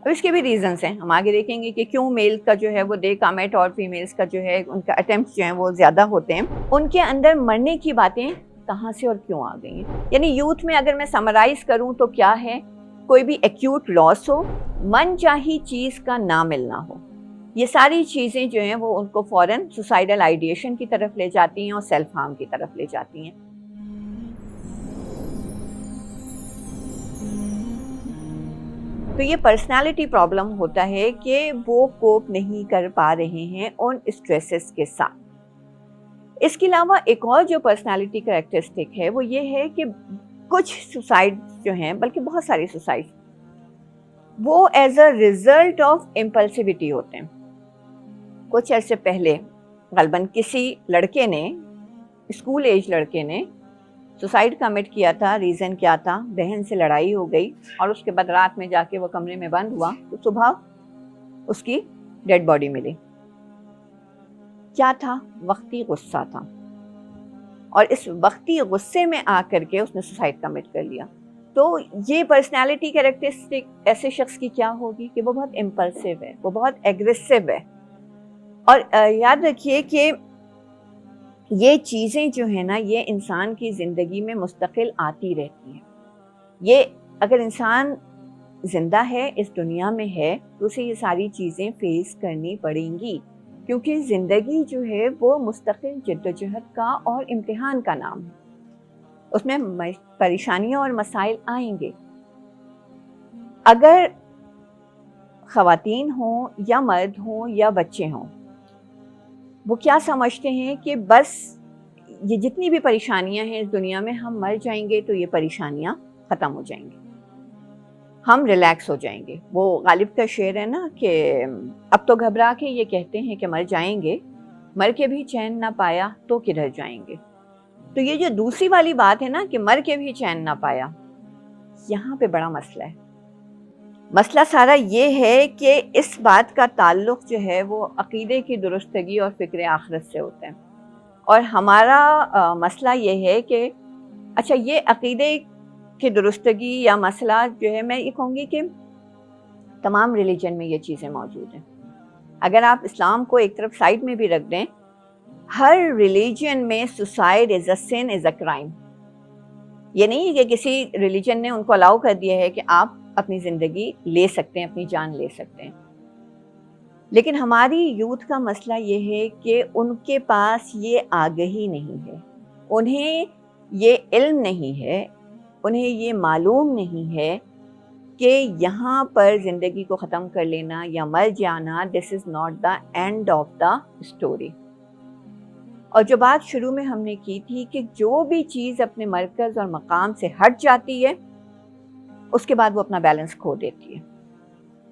اب اس کے بھی ریزنس ہیں، ہم آگے دیکھیں گے کہ کیوں میل کا جو ہے وہ دے کامٹ اور فیمیلز کا جو ہے ان کا اٹیمپٹس جو ہیں وہ زیادہ ہوتے ہیں. ان کے اندر مرنے کی باتیں کہاں سے اور کیوں آ گئی ہیں. یعنی یوتھ میں اگر میں سمرائز کروں تو کیا ہے، کوئی بھی ایکیوٹ لاس ہو، من چاہی چیز کا نہ ملنا ہو، یہ ساری چیزیں جو ہیں وہ ان کو فوراً سوسائڈل آئیڈیشن کی طرف لے جاتی ہیں اور سیلف ہارم کی طرف لے جاتی ہیں. تو یہ پرسنالٹی پرابلم ہوتا ہے کہ وہ کوپ نہیں کر پا رہے ہیں ان اسٹریسز کے ساتھ. اس کے علاوہ ایک اور جو پرسنالٹی کریکٹرسٹک ہے وہ یہ ہے کہ کچھ سوسائڈ جو ہیں، بلکہ بہت ساری سوسائڈ، وہ ایز اے ریزلٹ آف امپلسیوٹی ہوتے ہیں. کچھ عرصے پہلے غالباً کسی لڑکے نے، اسکول ایج لڑکے نے سوسائڈ کمٹ کیا تھا. ریزن کیا تھا؟ بہن سے لڑائی ہو گئی اور اس کے بعد رات میں جا کے وہ کمرے میں بند ہوا تو صبح اس کی ڈیڈ باڈی ملی. کیا تھا؟ وقتی غصہ تھا، اور اس وقتی غصے میں آ کر کے اس نے سوسائڈ کمٹ کر لیا. تو یہ پرسنالٹی کریکٹرسٹک ایسے شخص کی کیا ہوگی کہ وہ بہت امپلسیو ہے، وہ بہت ایگریسو ہے. اور یاد رکھیے کہ یہ چیزیں جو ہیں نا، یہ انسان کی زندگی میں مستقل آتی رہتی ہیں. یہ اگر انسان زندہ ہے، اس دنیا میں ہے، تو اسے یہ ساری چیزیں فیس کرنی پڑیں گی، کیونکہ زندگی جو ہے وہ مستقل جدوجہد کا اور امتحان کا نام ہے. اس میں پریشانیاں اور مسائل آئیں گے. اگر خواتین ہوں یا مرد ہوں یا بچے ہوں، وہ کیا سمجھتے ہیں کہ بس یہ جتنی بھی پریشانیاں ہیں اس دنیا میں، ہم مر جائیں گے تو یہ پریشانیاں ختم ہو جائیں گی، ہم ریلیکس ہو جائیں گے. وہ غالب کا شعر ہے نا کہ اب تو گھبرا کے یہ کہتے ہیں کہ مر جائیں گے، مر کے بھی چین نہ پایا تو کدھر جائیں گے. تو یہ جو دوسری والی بات ہے نا کہ مر کے بھی چین نہ پایا، یہاں پہ بڑا مسئلہ ہے. مسئلہ سارا یہ ہے کہ اس بات کا تعلق جو ہے وہ عقیدے کی درستگی اور فکر آخرت سے ہوتا ہے. اور ہمارا مسئلہ یہ ہے کہ اچھا، یہ عقیدے کی درستگی یا مسئلہ جو ہے، میں یہ کہوں گی کہ تمام ریلیجن میں یہ چیزیں موجود ہیں. اگر آپ اسلام کو ایک طرف سائڈ میں بھی رکھ دیں، ہر ریلیجن میں suicide is a sin, is a crime. یہ نہیں ہے کہ کسی ریلیجن نے ان کو الاؤ کر دیا ہے کہ آپ اپنی زندگی لے سکتے ہیں، اپنی جان لے سکتے ہیں. لیکن ہماری یوتھ کا مسئلہ یہ ہے کہ ان کے پاس یہ آگہی نہیں ہے، انہیں یہ علم نہیں ہے، انہیں یہ معلوم نہیں ہے کہ یہاں پر زندگی کو ختم کر لینا یا مر جانا، this is not the end of the story. اور جو بات شروع میں ہم نے کی تھی کہ جو بھی چیز اپنے مرکز اور مقام سے ہٹ جاتی ہے، اس کے بعد وہ اپنا بیلنس کھو دیتی ہے،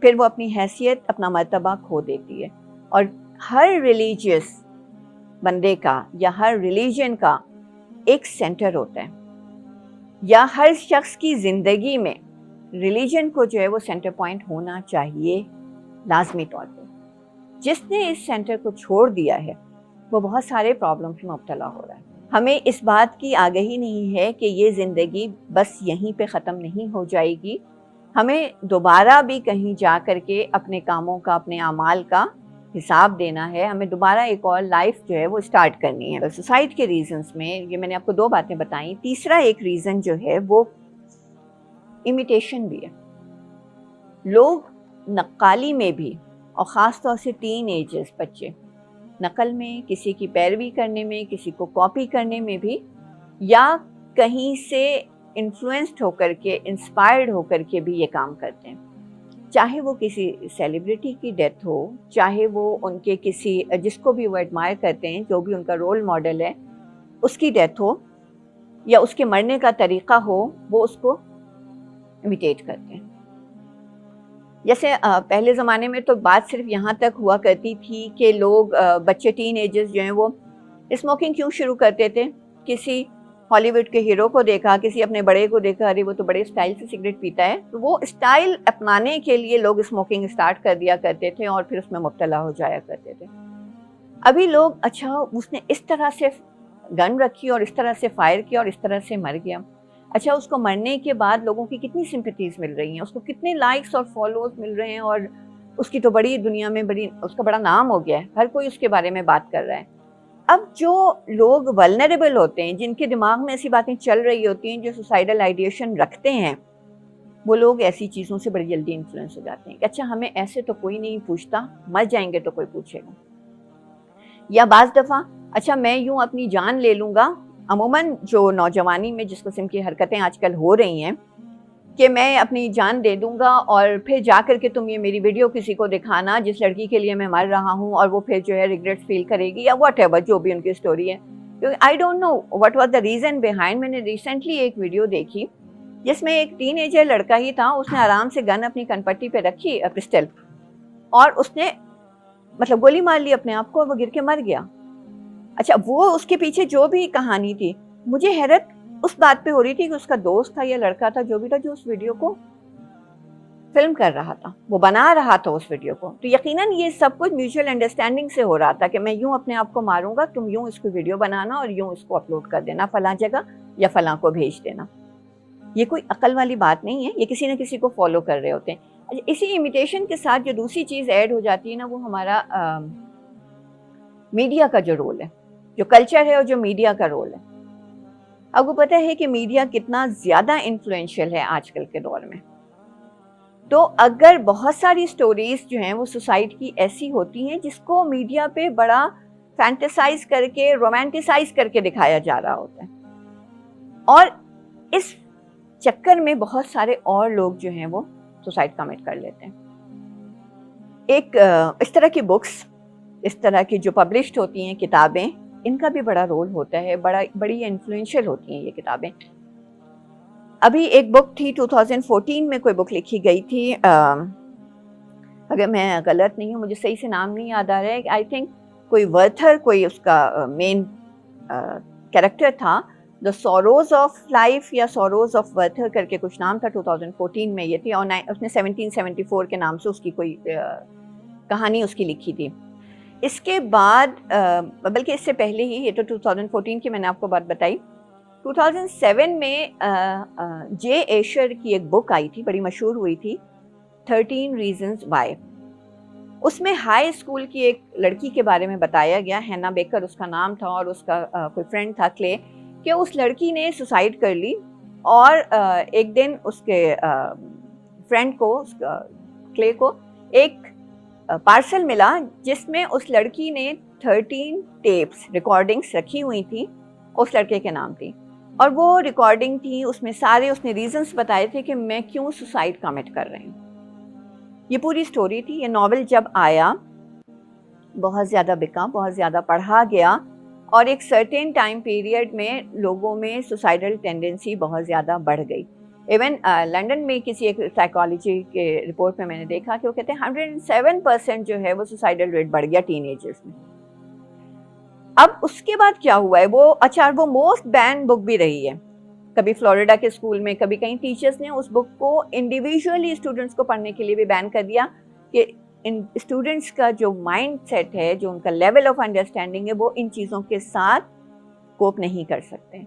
پھر وہ اپنی حیثیت، اپنا مرتبہ کھو دیتی ہے. اور ہر ریلیجیس بندے کا یا ہر ریلیجن کا ایک سینٹر ہوتا ہے، یا ہر شخص کی زندگی میں ریلیجن کو جو ہے وہ سینٹر پوائنٹ ہونا چاہیے لازمی طور پہ. جس نے اس سینٹر کو چھوڑ دیا ہے وہ بہت سارے پرابلمس میں مبتلا ہو رہا ہے. ہمیں اس بات کی آگہی نہیں ہے کہ یہ زندگی بس یہیں پہ ختم نہیں ہو جائے گی، ہمیں دوبارہ بھی کہیں جا کر کے اپنے کاموں کا، اپنے اعمال کا حساب دینا ہے، ہمیں دوبارہ ایک اور لائف جو ہے وہ اسٹارٹ کرنی ہے. سوسائڈ کے ریزنز میں یہ میں نے آپ کو 2 باتیں بتائیں. تیسرا ایک ریزن جو ہے وہ امیٹیشن بھی ہے. لوگ نقالی میں بھی، اور خاص طور سے ٹین ایجرز بچے، نقل میں، کسی کی پیروی کرنے میں، کسی کو کاپی کرنے میں بھی، یا کہیں سے انفلوئنسڈ ہو کر کے، انسپائرڈ ہو کر کے بھی یہ کام کرتے ہیں. چاہے وہ کسی سیلیبریٹی کی ڈیتھ ہو، چاہے وہ ان کے کسی جس کو بھی وہ ایڈمائر کرتے ہیں، جو بھی ان کا رول ماڈل ہے، اس کی ڈیتھ ہو یا اس کے مرنے کا طریقہ ہو، وہ اس کو امیٹیٹ کرتے ہیں. جیسے پہلے زمانے میں تو بات صرف یہاں تک ہوا کرتی تھی کہ لوگ بچے ٹین ایجز جو ہیں وہ اسموکنگ کیوں شروع کرتے تھے. کسی ہالی ووڈ کے ہیرو کو دیکھا، کسی اپنے بڑے کو دیکھا، ارے وہ تو بڑے اسٹائل سے سگریٹ پیتا ہے، تو وہ اسٹائل اپنانے کے لیے لوگ اسموکنگ اسٹارٹ کر دیا کرتے تھے اور پھر اس میں مبتلا ہو جایا کرتے تھے. ابھی لوگ اچھا اس نے اس طرح سے گن رکھی اور اس طرح سے فائر کیا اور اس طرح سے مر گیا. اچھا اس کو مرنے کے بعد لوگوں کی کتنی سمپتھیز مل رہی ہیں، اس کو کتنے لائکس اور فالوز مل رہے ہیں، اور اس کی تو بڑی دنیا میں اس کا بڑا نام ہو گیا ہے، ہر کوئی اس کے بارے میں بات کر رہا ہے۔ اب جو لوگ ولنریبل ہوتے ہیں، جن کے دماغ میں ایسی باتیں چل رہی ہوتی ہیں، جو سوسائڈل آئیڈیشن رکھتے ہیں، وہ لوگ ایسی چیزوں سے بڑی جلدی انفلوئنس ہو جاتے ہیں کہ اچھا ہمیں ایسے تو کوئی نہیں پوچھتا، مر جائیں گے تو کوئی پوچھے گا۔ یا بعض دفعہ اچھا میں یوں اپنی جان لے لوں گا، عموماً جو نوجوانی میں جس قسم کی حرکتیں آج کل ہو رہی ہیں کہ میں اپنی جان دے دوں گا اور پھر جا کر کے تم یہ میری ویڈیو کسی کو دکھانا جس لڑکی کے لیے میں مر رہا ہوں، اور وہ پھر جو ہے ریگریٹ فیل کرے گی یا واٹ ایور جو بھی ان کی اسٹوری ہے۔ I don't know what was the reason behind. میں نے ریسنٹلی ایک ویڈیو دیکھی جس میں ایک ٹین ایجر لڑکا ہی تھا، اس نے آرام سے گن اپنی کن پٹی پہ رکھی، پسٹل، اور اس نے مطلب گولی مار لی اپنے آپ کو اور وہ گر کے مر گیا۔ اچھا وہ اس کے پیچھے جو بھی کہانی تھی، مجھے حیرت اس بات پہ ہو رہی تھی کہ اس کا دوست تھا یا لڑکا تھا جو بھی تھا، جو اس ویڈیو کو فلم کر رہا تھا، وہ بنا رہا تھا اس ویڈیو کو، تو یقیناً یہ سب کچھ میوچل انڈرسٹینڈنگ سے ہو رہا تھا کہ میں یوں اپنے آپ کو ماروں گا، تم یوں اس کو ویڈیو بنانا اور یوں اس کو اپلوڈ کر دینا فلاں جگہ یا فلاں کو بھیج دینا۔ یہ کوئی عقل والی بات نہیں ہے، یہ کسی نہ کسی کو فالو کر رہے ہوتے ہیں۔ اسی امیٹیشن کے ساتھ جو دوسری چیز ایڈ ہو جاتی ہے نا، وہ ہمارا میڈیا کا جو رول ہے، جو کلچر ہے اور جو میڈیا کا رول ہے۔ آپ کو پتہ ہے کہ میڈیا کتنا زیادہ انفلوئنشل ہے آج کل کے دور میں، تو اگر بہت ساری سٹوریز جو ہیں وہ سوسائٹی کی ایسی ہوتی ہیں جس کو میڈیا پہ بڑا فینٹیسائز کر کے، رومانٹیسائز کر کے دکھایا جا رہا ہوتا ہے، اور اس چکر میں بہت سارے اور لوگ جو ہیں وہ سوسائڈ کمٹ کر لیتے ہیں۔ ایک اس طرح کی بکس، اس طرح کی جو پبلشڈ ہوتی ہیں کتابیں، ان کا بھی بڑا رول ہوتا ہے، بڑی انفلوئنشل ہوتی ہیں یہ کتابیں۔ ابھی ایک بک تھی 2014 میں کوئی بک لکھی گئی تھی، اگر میں غلط نہیں ہوں، مجھے صحیح سے نام نہیں یاد آ رہا ہے، آئی تھنک کوئی ورتھر کوئی اس کا مین کیریکٹر تھا، دا سوروز آف لائف یا سوروز آف ورتھر کر کے کچھ نام تھا، 2014 میں یہ تھی، اور اس نے 1774 کے نام سے اس کی کوئی کہانی اس کی لکھی تھی۔ اس کے بعد بلکہ اس سے پہلے ہی، یہ تو 2014 کی میں نے آپ کو بات بتائی، 2007 میں جے ایشر کی ایک بک آئی تھی، بڑی مشہور ہوئی تھی، 13 Reasons Why۔ اس میں ہائی اسکول کی ایک لڑکی کے بارے میں بتایا گیا، ہینا بیکر اس کا نام تھا، اور اس کا کوئی فرینڈ تھا کلے، کہ اس لڑکی نے سوسائڈ کر لی، اور ایک دن اس کے فرینڈ کو، کلے کو، ایک پارسل ملا جس میں اس لڑکی نے 13 ٹیپس، ریکارڈنگس رکھی ہوئی تھی، اس لڑکے کے نام تھی، اور وہ ریکارڈنگ تھی، اس میں سارے اس نے ریزنز بتائے تھے کہ میں کیوں سوسائڈ کمٹ کر رہی ہوں۔ یہ پوری سٹوری تھی۔ یہ ناول جب آیا بہت زیادہ بکا، بہت زیادہ پڑھا گیا، اور ایک سرٹین ٹائم پیریڈ میں لوگوں میں سوسائڈل ٹینڈنسی بہت زیادہ بڑھ گئی۔ ایون لنڈن میں کسی ایک سائیکالوجی کے رپورٹ میں نے دیکھا کہ وہ کہتے ہیں 107% جو ہے وہ سوسائڈل ریٹ بڑھ گیا ٹین ایجرز میں۔ اب اس کے بعد کیا ہوا ہے، وہ موسٹ بین بک بھی رہی ہے، کبھی فلوریڈا کے اسکول میں، کبھی کہیں ٹیچرز نے اس بک کو انڈیویجولی اسٹوڈنٹس کو پڑھنے کے لیے بھی بین کر دیا کہ ان اسٹوڈنٹس کا جو مائنڈ سیٹ ہے، جو ان کا لیول آف انڈرسٹینڈنگ ہے، وہ ان چیزوں کے ساتھ کوپ نہیں کر سکتے۔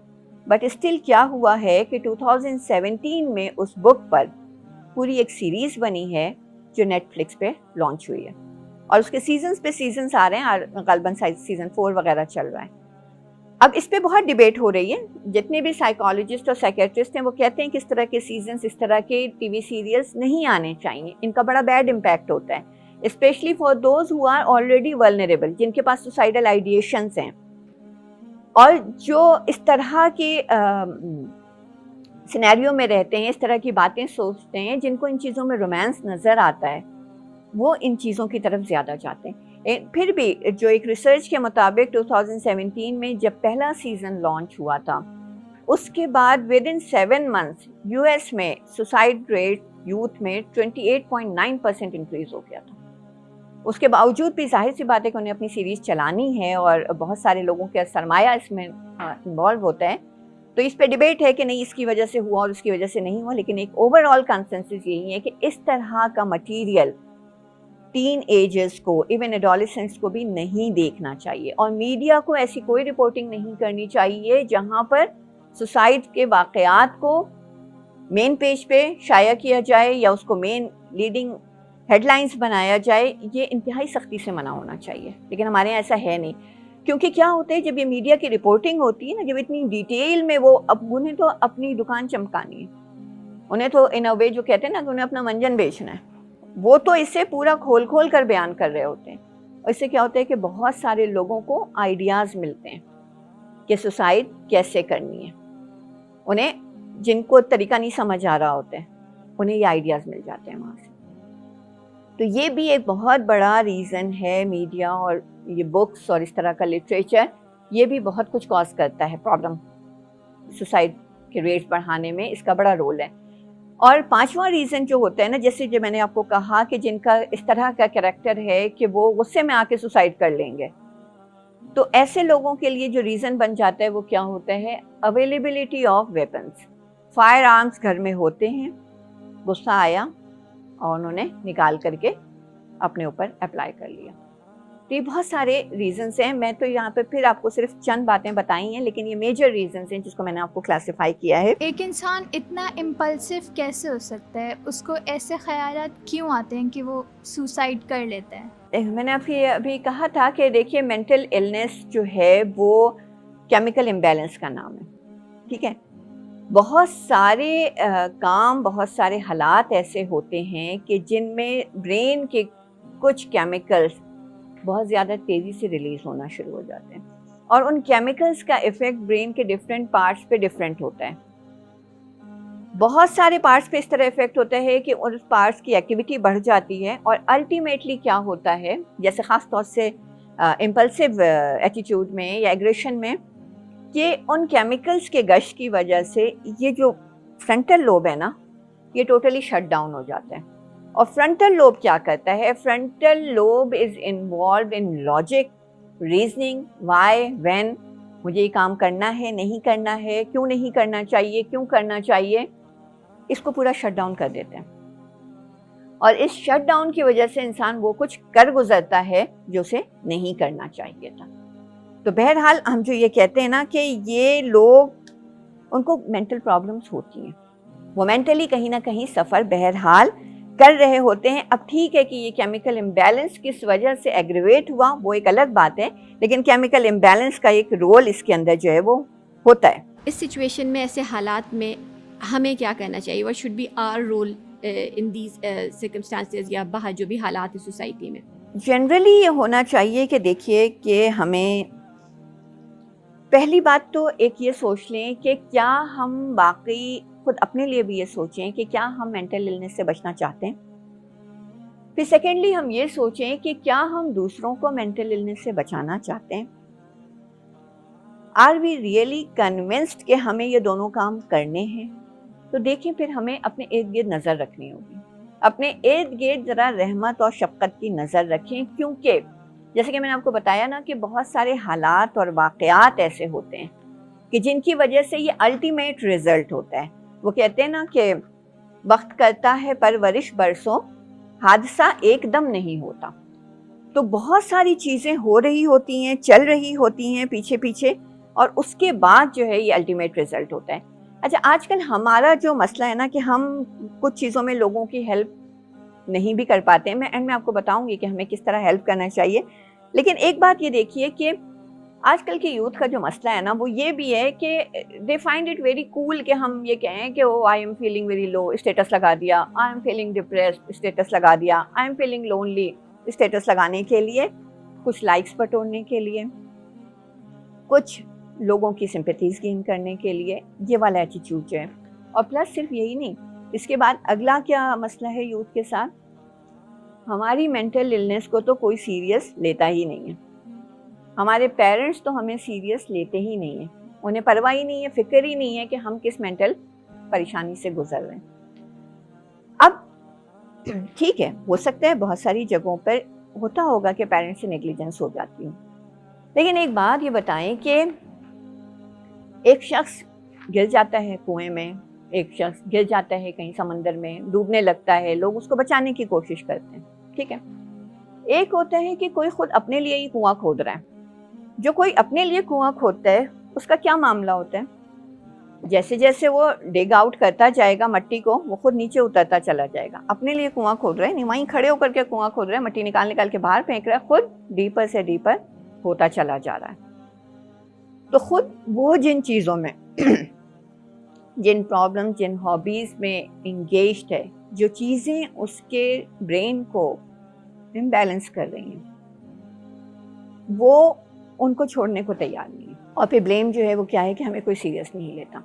بٹ اسٹل کیا ہوا ہے کہ 2017 میں اس بک پر پوری ایک سیریز بنی ہے جو نیٹ فلکس پہ لانچ ہوئی ہے، اور اس کے سیزنز پہ سیزنز آ رہے ہیں، غالباً سیزن 4 وغیرہ چل رہا ہے۔ اب اس پہ بہت ڈیبیٹ ہو رہی ہے، جتنے بھی سائیکالوجسٹ اور سائیکیٹرسٹ ہیں وہ کہتے ہیں کہ اس طرح کے سیزنز، اس طرح کے ٹی وی سیریلز نہیں آنے چاہیے، ان کا بڑا بیڈ امپیکٹ ہوتا ہے، especially for those who are already vulnerable, جن کے پاس سوسائڈل آئیڈیشنز ہیں، اور جو اس طرح کے سینیریو میں رہتے ہیں، اس طرح کی باتیں سوچتے ہیں، جن کو ان چیزوں میں رومانس نظر آتا ہے، وہ ان چیزوں کی طرف زیادہ جاتے ہیں۔ پھر بھی جو ایک ریسرچ کے مطابق 2017 میں جب پہلا سیزن لانچ ہوا تھا، اس کے بعد with in 7 months U S میں سوسائڈ ریٹ یوتھ میں 28.9% انکریز ہو گیا تھا۔ اس کے باوجود بھی ظاہر سی بات ہے کہ انہیں اپنی سیریز چلانی ہے، اور بہت سارے لوگوں کا سرمایہ اس میں انوالو ہوتا ہے، تو اس پہ ڈیبیٹ ہے کہ نہیں اس کی وجہ سے ہوا اور اس کی وجہ سے نہیں ہوا، لیکن ایک اوور آل کنسنسس یہی ہے کہ اس طرح کا مٹیریل ٹین ایجرز کو، ایون ایڈولسنٹس کو بھی نہیں دیکھنا چاہیے، اور میڈیا کو ایسی کوئی رپورٹنگ نہیں کرنی چاہیے جہاں پر سوسائڈ کے واقعات کو مین پیج پہ شائع کیا جائے یا اس کو مین لیڈنگ ہیڈ لائنز بنایا جائے، یہ انتہائی سختی سے منع ہونا چاہیے، لیکن ہمارے یہاں ایسا ہے نہیں. کیونکہ کیا ہوتا ہے، جب یہ میڈیا کی رپورٹنگ ہوتی ہے نا، جب اتنی ڈیٹیل میں انہیں تو اپنی دکان چمکانی ہے، انہیں تو ان اے وے جو کہتے ہیں نا کہ انہیں اپنا منجن بیچنا ہے، وہ تو اس سے پورا کھول کھول کر بیان کر رہے ہوتے ہیں. اور اس سے کیا ہوتا ہے کہ بہت سارے لوگوں کو آئیڈیاز ملتے ہیں کہ سوسائڈ کیسے کرنی ہے. انہیں جن کو طریقہ نہیں سمجھ آ رہا ہوتا ہے، انہیں یہ آئیڈیاز مل جاتے ہیں وہاں سے. تو یہ بھی ایک بہت بڑا ریزن ہے، میڈیا اور یہ بکس اور اس طرح کا لٹریچر، یہ بھی بہت کچھ کاز کرتا ہے پرابلم. سوسائڈ کے ریٹس بڑھانے میں اس کا بڑا رول ہے. اور پانچواں ریزن جو ہوتا ہے نا، جیسے جو میں نے آپ کو کہا کہ جن کا اس طرح کا کریکٹر ہے کہ وہ غصے میں آ کے سوسائڈ کر لیں گے، تو ایسے لوگوں کے لیے جو ریزن بن جاتا ہے وہ کیا ہوتا ہے، availability of weapons. Fire arms گھر میں ہوتے ہیں، غصہ آیا اور انہوں نے نکال کر کے اپنے اوپر اپلائی کر لیا. تو یہ بہت سارے ریزنز ہیں. میں تو یہاں پہ پھر آپ کو صرف چند باتیں بتائی ہیں، لیکن یہ میجر ریزنز ہیں جس کو میں نے آپ کو کلاسیفائی کیا ہے. ایک انسان اتنا امپلسو کیسے ہو سکتا ہے؟ اس کو ایسے خیالات کیوں آتے ہیں کہ وہ سوسائڈ کر لیتا ہے؟ میں نے ابھی کہا تھا کہ دیکھیے مینٹل النس جو ہے وہ کیمیکل امبیلنس کا نام ہے. ٹھیک ہے، بہت سارے کام، بہت سارے حالات ایسے ہوتے ہیں کہ جن میں برین کے کچھ کیمیکلز بہت زیادہ تیزی سے ریلیز ہونا شروع ہو جاتے ہیں، اور ان کیمیکلز کا ایفیکٹ برین کے ڈفرینٹ پارٹس پہ ڈفرینٹ ہوتا ہے. بہت سارے پارٹس پہ اس طرح افیکٹ ہوتا ہے کہ ان پارٹس کی ایکٹیویٹی بڑھ جاتی ہے، اور الٹیمیٹلی کیا ہوتا ہے، جیسے خاص طور سے امپلسیو ایٹیٹیوڈ میں یا ایگریشن میں، کہ ان کیمیکلز کے گش کی وجہ سے یہ جو فرنٹل لوب ہے نا، یہ ٹوٹلی شٹ ڈاؤن ہو جاتا ہے. اور فرنٹل لوب کیا کرتا ہے، frontal lobe is involved in logic, reasoning, why, when, مجھے یہ کام کرنا ہے، نہیں کرنا ہے، کیوں نہیں کرنا چاہیے، کیوں کرنا چاہیے، اس کو پورا شٹ ڈاؤن کر دیتے ہیں. اور اس شٹ ڈاؤن کی وجہ سے انسان وہ کچھ کر گزرتا ہے جو اسے نہیں کرنا چاہیے تھا. تو بہرحال ہم جو یہ کہتے ہیں نا کہ یہ لوگ، ان کو مینٹل پرابلمس ہوتی ہیں، وہ مینٹلی کہیں نہ کہیں سفر بہرحال کر رہے ہوتے ہیں. اب ٹھیک ہے کہ یہ کیمیکل امبیلنس کس وجہ سے ایگریویٹ ہوا وہ ایک الگ بات ہے، لیکن کیمیکل امبیلنس کا ایک رول اس کے اندر جو ہے وہ ہوتا ہے. اس سچویشن میں، ایسے حالات میں ہمیں کیا کرنا چاہیے؟ what should be our role in these circumstances یا باہر جو بھی حالات ہیں سوسائٹی میں؟ جنرلی یہ ہونا چاہیے کہ دیکھیے کہ ہمیں پہلی بات تو ایک یہ سوچ لیں کہ کیا ہم واقعی خود اپنے لیے بھی یہ سوچیں کہ کیا ہم مینٹل النس سے بچنا چاہتے ہیں. پھر سیکنڈلی ہم یہ سوچیں کہ کیا ہم دوسروں کو مینٹل النس سے بچانا چاہتے ہیں. آر وی ریئلی کنونسڈ کہ ہمیں یہ دونوں کام کرنے ہیں؟ تو دیکھیں پھر ہمیں اپنے ارد گرد نظر رکھنی ہوگی. اپنے ارد گرد ذرا رحمت اور شفقت کی نظر رکھیں، کیونکہ جیسے کہ میں نے آپ کو بتایا نا کہ بہت سارے حالات اور واقعات ایسے ہوتے ہیں کہ جن کی وجہ سے یہ الٹیمیٹ ریزلٹ ہوتا ہے. وہ کہتے ہیں نا کہ وقت کرتا ہے پرورش برسوں، حادثہ ایک دم نہیں ہوتا. تو بہت ساری چیزیں ہو رہی ہوتی ہیں، چل رہی ہوتی ہیں پیچھے پیچھے، اور اس کے بعد جو ہے یہ الٹیمیٹ ریزلٹ ہوتا ہے. اچھا، آج کل ہمارا جو مسئلہ ہے نا کہ ہم کچھ چیزوں میں لوگوں کی ہیلپ نہیں بھی کر پاتے ہیں. میں آپ کو بتاؤں گی کہ ہمیں کس طرح ہیلپ کرنا چاہیے. لیکن ایک بات یہ دیکھیے کہ آج کل کے یوتھ کا جو مسئلہ ہے نا وہ یہ بھی ہے کہ they find it very cool کہ ہم یہ کہیں کہ I'm feeling very low, status لگا دیا، I'm feeling depressed, status لگا دیا، I'm feeling lonely, status لگانے کے لیے، کچھ لائکس بٹورنے کے لیے، کچھ لوگوں کی سمپیتھیز گین کرنے کے لیے، یہ والا ایٹیٹیوڈ جو ہے. اور پلس صرف یہی نہیں، اس کے بعد اگلا کیا مسئلہ ہے یوتھ کے ساتھ، ہماری مینٹل النس کو تو کوئی سیریس لیتا ہی نہیں ہے. ہمارے پیرنٹس تو ہمیں سیریس لیتے ہی نہیں ہیں، انہیں پرواہ ہی نہیں ہے، فکر ہی نہیں ہے کہ ہم کس مینٹل پریشانی سے گزر رہے ہیں. اب ٹھیک ہے، ہو سکتا ہے بہت ساری جگہوں پر ہوتا ہوگا کہ پیرنٹس سے نیگلیجنس ہو جاتی ہوں، لیکن ایک بات یہ بتائیں کہ ایک شخص گر جاتا ہے کنویں میں، ایک شخص گر جاتا ہے کہیں سمندر میں، ڈوبنے لگتا ہے، لوگ اس کو بچانے کی کوشش کرتے ہیں، ٹھیک ہے. ایک ہوتا ہے کہ کوئی خود اپنے لیے ہی کنواں کھود رہا ہے. جو کوئی اپنے لیے کنواں کھودتا ہے اس کا کیا معاملہ ہوتا ہے، جیسے جیسے وہ ڈگ آؤٹ کرتا جائے گا مٹی کو، وہ خود نیچے اترتا چلا جائے گا. اپنے لیے کنواں کھود رہا ہے نہیں، وہیں کھڑے ہو کر کے کنواں کھود رہا ہے، مٹی نکال کے باہر پھینک رہا ہے، خود ڈیپر سے ڈیپر ہوتا چلا جا رہا ہے. تو خود وہ جن چیزوں میں جن پرابلم، جن ہابیز میں انگیجڈ ہے، جو چیزیں اس کے برین کو امبیلنس کر رہی ہیں، وہ ان کو چھوڑنے کو تیار نہیں ہے. اور پھر بلیم جو ہے وہ کیا ہے کہ ہمیں کوئی سیریس نہیں لیتا.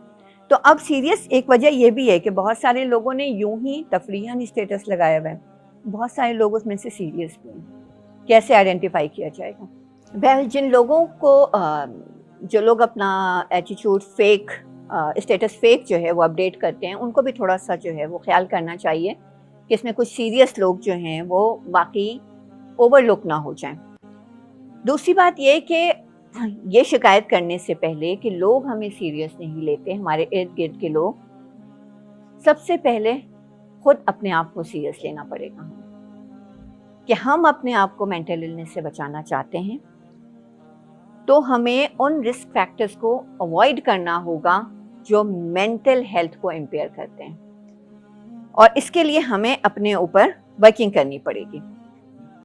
تو اب سیریس ایک وجہ یہ بھی ہے کہ بہت سارے لوگوں نے یوں ہی تفریحاً اسٹیٹس لگایا ہوا ہے، بہت سارے لوگ اس میں سے سیریس بھی ہیں. کیسے آئیڈینٹیفائی کیا جائے گا؟ ویل، جن لوگوں کو جو لوگ اپنا ایٹیچیوڈ فیک، اسٹیٹس فیک جو ہے وہ اپڈیٹ کرتے ہیں، ان کو بھی تھوڑا سا جو ہے وہ خیال کرنا چاہیے کہ اس میں کچھ سیریس لوگ جو ہیں وہ واقعی اوور لک نہ ہو جائیں. دوسری بات یہ کہ یہ شکایت کرنے سے پہلے کہ لوگ ہمیں سیریس نہیں لیتے، ہمارے ارد گرد کے لوگ، سب سے پہلے خود اپنے آپ کو سیریس لینا پڑے گا. کہ ہم اپنے آپ کو مینٹل النس سے بچانا چاہتے ہیں تو ہمیں ان رسک فیکٹرز کو اوائڈ کرنا ہوگا جو مینٹل ہیلتھ کو امپیئر کرتے ہیں، اور اس کے لیے ہمیں اپنے اوپر ورکنگ کرنی پڑے گی.